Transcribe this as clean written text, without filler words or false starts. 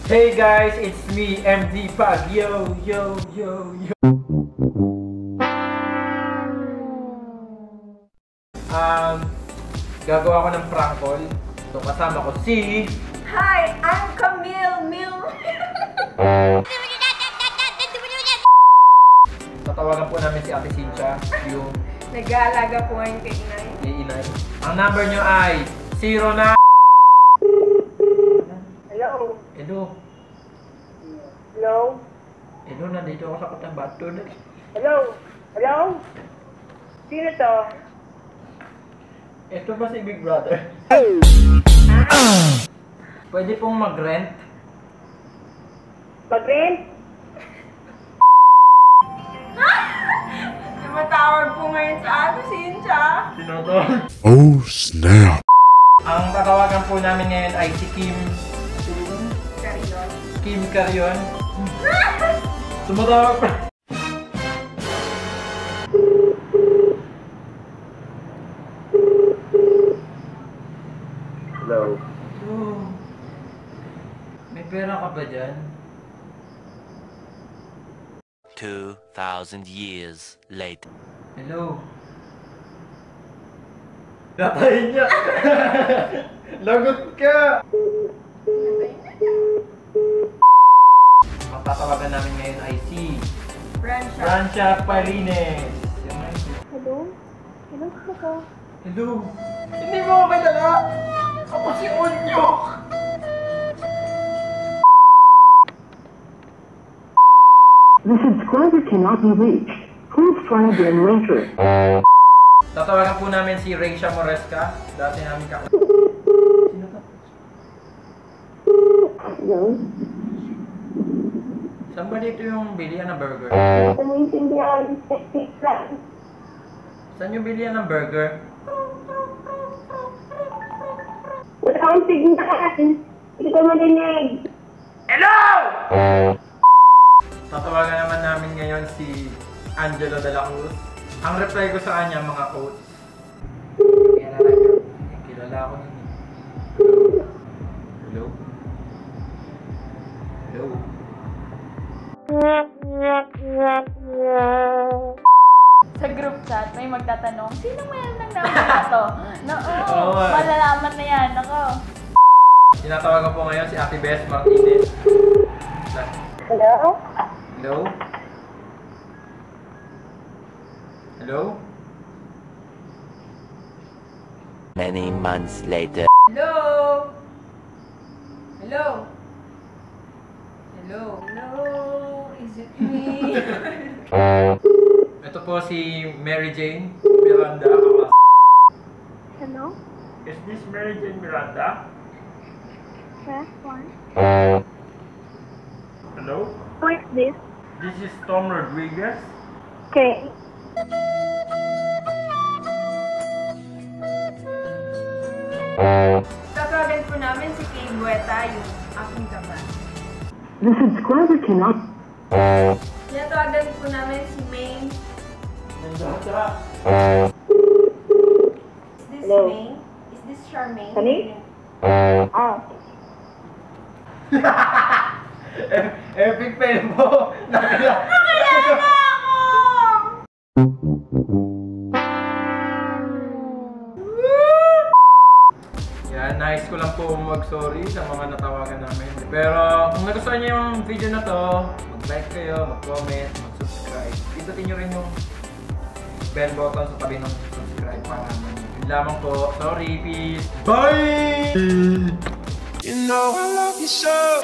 Hey guys, it's me, MD Pag. Yo, yo, yo, yo. Gagawa ko ng prank call. So kasama ko si... Hi, I'm Camille Tatawagan po namin si Ate Cynthia, yung... Nag-aalaga po ngayon kay Inay. Inay. Ang number nyo ay 0 na... Hello? Hello? Hello? Hello, nandito ako sa Cotabato. Hello? Hello? Sino to? Ito ba si Big Brother? Pwede pong mag-rent? Mag-rent? Tumatawag po ngayon sa Ate Cynthia. Sino to? Oh, snap! Ang tatawagan po namin ngayon ay si Kim... Carion. Kim Carion. Tumatawag pa. Hello. Oh. May pera ka ba dyan? 2,000 years later. Hello? Natayin niya! Lagot ka! Ang tatawagan namin ngayon ay si Francia Parines. Hello? Hello po. Hello? Hindi mo ako kilala! Ako si Onyok! The subscriber cannot be reached. Please try again later. Tatawagan po namin si Rachel Moresca. Dati namin Sino to? Hello? Saan ba dito yung bilihan ng burger? Naiintindihan. Saan yung bilihan ng burger? Wala akong signal. Hindi ko marinig. Hello! Tatawagan naman namin ngayon si Angelo de la Cruz. Ang reply ko sa kanya, mga quotes. Kilala ko nun. Hello? Hello? Sa group chat, may magtatanong, sino mayroon ng number na to? Oo, malalaman na yan. Ako. Tinatawagan po ngayon si Ate Beth Martinez. Hello? Hello? Hello? Many months later. Hello? Hello? Hello? Hello? Is it me? Ito po si Mary Jane Miranda. Hello? Is this Mary Jane Miranda? Press 1. Hello? Who is this? This is Tom Rodriguez. Okay. Tatawagan po namin si Kay Bueta, yung aking kaban. The subscriber cannot. Tinatawagan po namin si May. Nandiyan siya. Is this Hello? May? Is this Charmaine? Honey? Ah. Epic fail mo! Nakilala ako! Yan, nice ko lang po mag-sorry sa mga natawagan namin. Pero kung nagustuhan niyo yung video na to, mag-like kayo, mag-comment, mag-subscribe. Pindutin niyo rin yung bell button sa tabi ng subscribe para naman. Yun lamang po. Sorry, peace! Bye! You know I love you so.